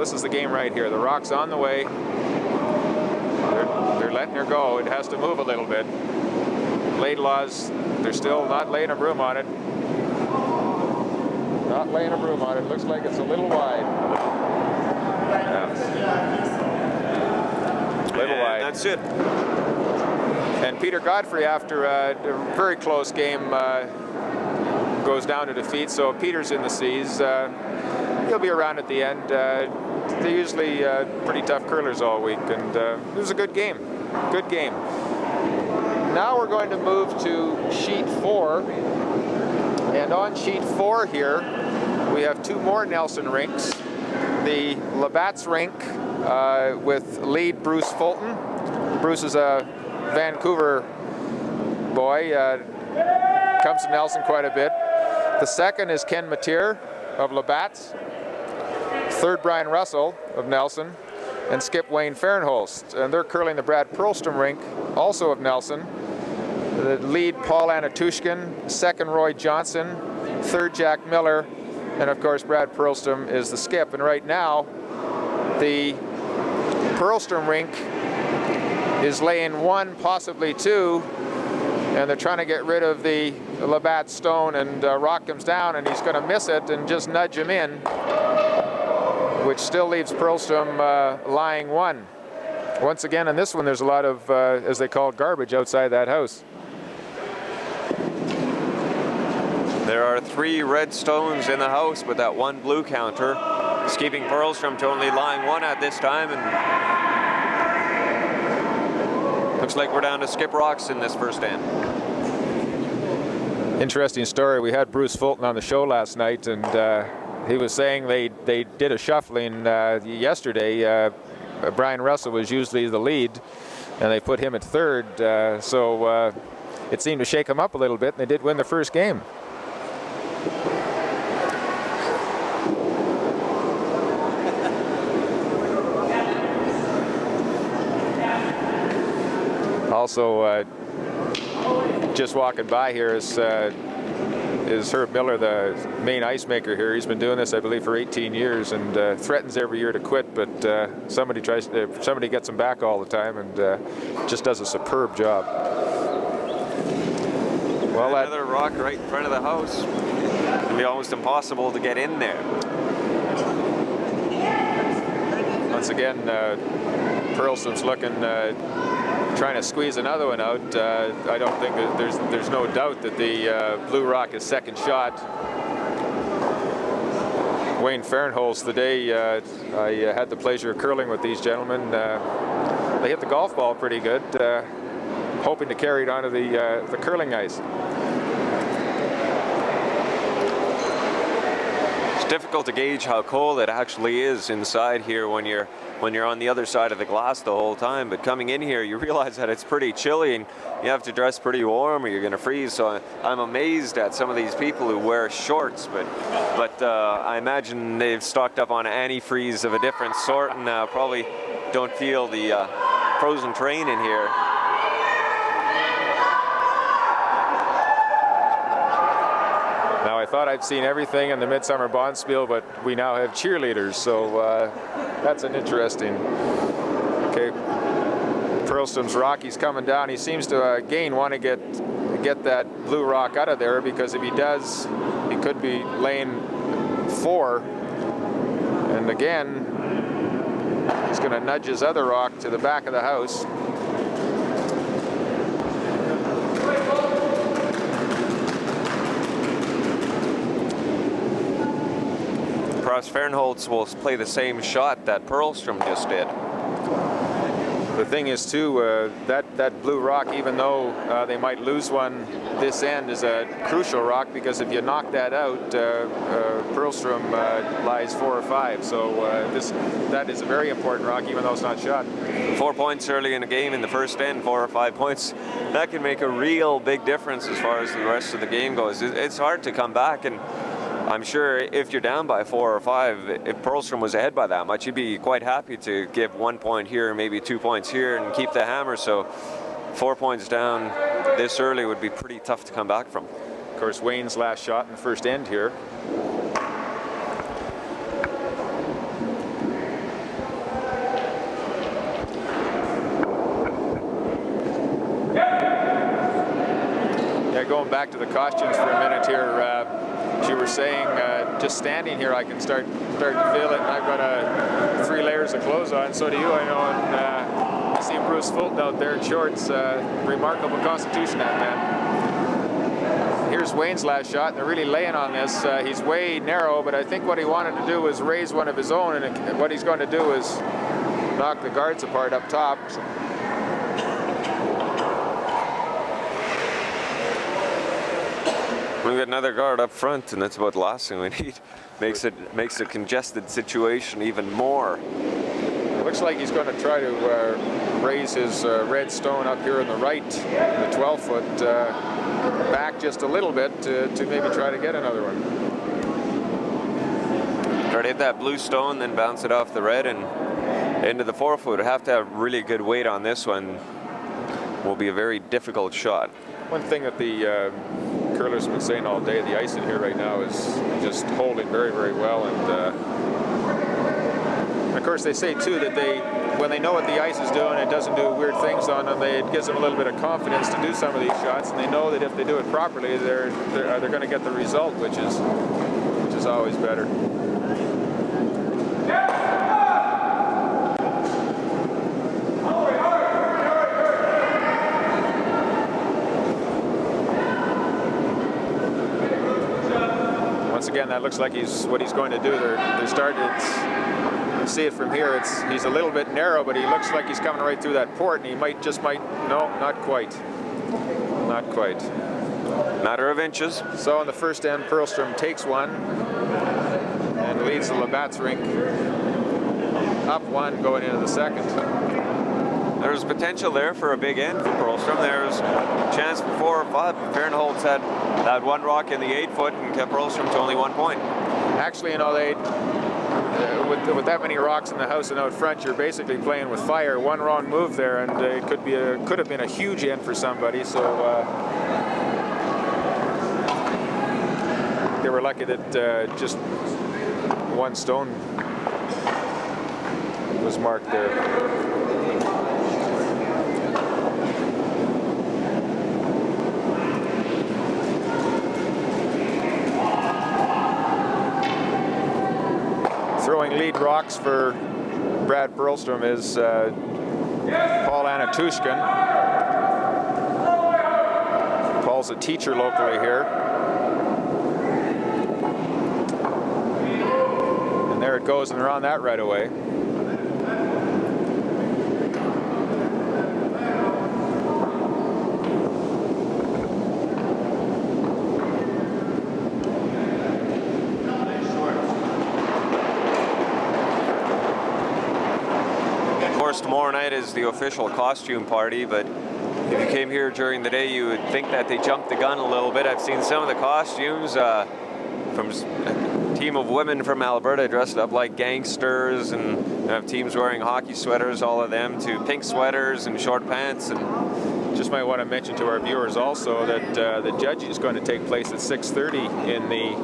this is the game right here. The rock's on the way. They're letting her go. It has to move a little bit. Laidlaws, they're still not laying a broom on it. Not laying a broom on it. Looks like it's a little wide. Yeah. Little wide. That's it. And Peter Godfrey, after a very close game, goes down to defeat. So Peter's in the seas. He'll be around at the end. They're usually pretty tough curlers all week, and it was a good game. Good game. Now we're going to move to sheet 4. And on sheet 4 here, we have 2 more Nelson rinks. The Labatts Rink with Lee Bruce Fulton. Bruce is a Vancouver boy, comes to Nelson quite a bit. The second is Ken Mctyre of Labatts. Third, Bryan Russell of Nelson, and skip Wayne Farenholtz. And they're curling the Brad Purlston Rink, also of Nelson. The lead, Paul Anatouskin. Second, Roy Johnson. Third, Jack Miller. And of course, Brad Purlston is the skip. And right now, the Purlston Rink is laying 1, possibly 2. And they're trying to get rid of the Labatt stone, and rock comes down, and he's going to miss it and just nudge him in, which still leaves Purlston lying 1. Once again, in this one, there's a lot of, as they call it, garbage outside that house. There are 3 red stones in the house, but that 1 blue counter is keeping Purlston to only lying 1 at this time, and looks like we're down to skip rocks in this first end. Interesting story. We had Bruce Fulton on the show last night, and he was saying they did a shuffling yesterday. Bryan Russell was usually the lead, and they put him at third. So it seemed to shake him up a little bit, and they did win the first game. Also, just walking by here is Herb Miller, the main ice maker here. He's been doing this, I believe, for 18 years, and threatens every year to quit, but somebody gets him back all the time, and just does a superb job. Well, another rock right in front of the house. It'll be almost impossible to get in there. Once again, Purlston's looking, trying to squeeze another one out. I don't think that there's no doubt that the blue rock is second shot. Wayne Farenholtz, the day I had the pleasure of curling with these gentlemen, they hit the golf ball pretty good, hoping to carry it onto the curling ice. It's difficult to gauge how cold it actually is inside here when you're on the other side of the glass the whole time, but coming in here you realize that it's pretty chilly and you have to dress pretty warm or you're going to freeze. So I'm amazed at some of these people who wear shorts, but I imagine they've stocked up on antifreeze of a different sort and probably don't feel the frozen terrain in here. Now, I thought I'd seen everything in the Midsummer Bonspiel, but we now have cheerleaders, so that's an interesting. Okay, Purlston's rock, he's coming down. He seems to again want to get that blue rock out of there, because if he does, he could be laying 4. And again, he's going to nudge his other rock to the back of the house. Farenholtz will play the same shot that Purlston just did. The thing is, too, that blue rock, even though they might lose one this end, is a crucial rock, because if you knock that out, Purlston lies 4 or 5. So that is a very important rock, even though it's not shot. 4 points early in the game in the first end, 4 or 5 points. That can make a real big difference as far as the rest of the game goes. It's hard to come back, and I'm sure if you're down by 4 or 5, if Purlston was ahead by that much, you'd be quite happy to give 1 point here, maybe 2 points here, and keep the hammer. So 4 points down this early would be pretty tough to come back from. Of course, Wayne's last shot in the first end here. back to the costumes for a minute here. As you were saying, just standing here, I can start to feel it. And I've got 3 layers of clothes on. So do you, I know. And I see Bruce Fulton out there in shorts. Remarkable constitution, that man. Here's Wayne's last shot. They're really laying on this. He's way narrow, but I think what he wanted to do was raise one of his own. And what he's going to do is knock the guards apart up top. We've got another guard up front, and that's about the last thing we need. Makes a congested situation even more. It looks like he's going to try to raise his red stone up here on the right, the 12-foot, back just a little bit to maybe try to get another one. Try to hit that blue stone, then bounce it off the red and into the 4-foot. Have to have really good weight on this one. Will be a very difficult shot. One thing that the curlers have been saying all day, the ice in here right now is just holding very, very well. And of course, they say too that when they know what the ice is doing, it doesn't do weird things on them. It gives them a little bit of confidence to do some of these shots, and they know that if they do it properly, they're going to get the result, which is always better. Once again, that looks like what he's going to do. They're starting. You see it from here. He's a little bit narrow, but he looks like he's coming right through that port, and he might. No, not quite. Not quite. Matter of inches. So on the first end, Purlston takes one and leads the Labatts Rink up 1 going into the second. There's potential there for a big end for Purlston. There's a chance before, but Farenholtz had that 1 rock in the 8-foot and kept Purlston to only 1 point. Actually, you know, with that many rocks in the house and out front, you're basically playing with fire. One wrong move there, and it could have been a huge end for somebody. So they were lucky that just 1 stone was marked there. Throwing lead rocks for Brad Purlston is Paul Anatouskin. Paul's a teacher locally here. And there it goes, and they're on that right away. Tomorrow night is the official costume party, but if you came here during the day, you would think that they jumped the gun a little bit. I've seen some of the costumes from a team of women from Alberta dressed up like gangsters, and you have teams wearing hockey sweaters, all of them, to pink sweaters and short pants. And just might want to mention to our viewers also that the judging is going to take place at 6:30 in the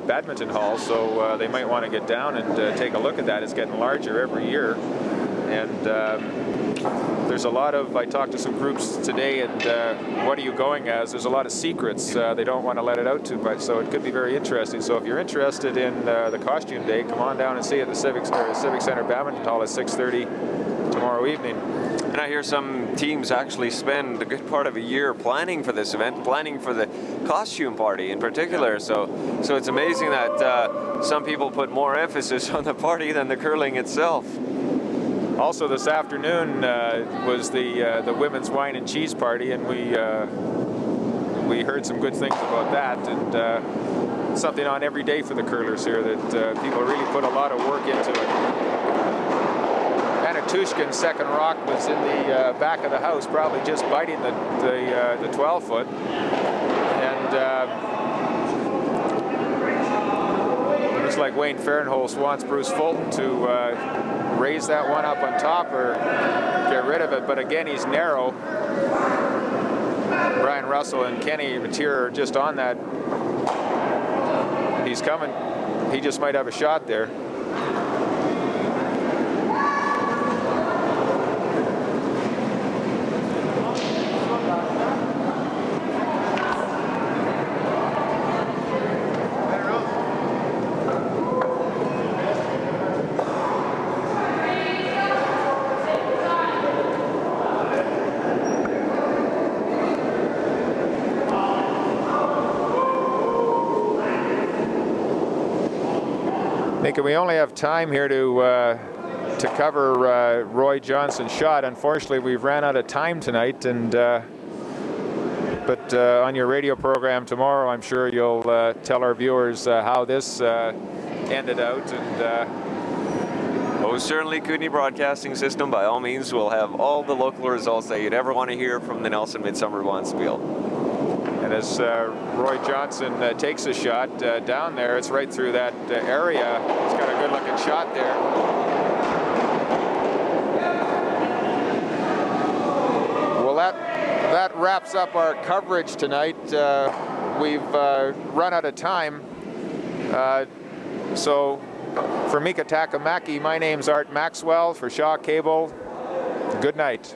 badminton hall, so they might want to get down and take a look at that. It's getting larger every year. And there's a lot of, I talked to some groups today, and what are you going as? There's a lot of secrets. They don't want to let it out too much, so it could be very interesting. So if you're interested in the costume day, come on down and see it at the Civic Center Badminton Hall at 6:30 tomorrow evening. And I hear some teams actually spend a good part of a year planning for this event, planning for the costume party in particular. So it's amazing that some people put more emphasis on the party than the curling itself. Also this afternoon was the women's wine and cheese party, and we heard some good things about that, and something on every day for the curlers here, that people really put a lot of work into it. Anatouskin's second rock was in the back of the house, probably just biting the 12-foot, and looks like Wayne Farenholtz wants Bruce Fulton to raise that one up on top or get rid of it, but again, he's narrow. Bryan Russell and Mctyre are just on that. He's coming. He just might have a shot there. Mika, we only have time here to cover Roy Johnson's shot. Unfortunately, we've ran out of time tonight, and but on your radio program tomorrow, I'm sure you'll tell our viewers how this ended out. And most certainly, Kootenay Broadcasting System, by all means, will have all the local results that you'd ever want to hear from the Nelson Midsummer Bonspiel. And as Roy Johnson takes a shot down there, it's right through that area. He's got a good-looking shot there. Well, that wraps up our coverage tonight. We've run out of time. So for Mika Takamaki, my name's Art Maxwell. For Shaw Cable, good night.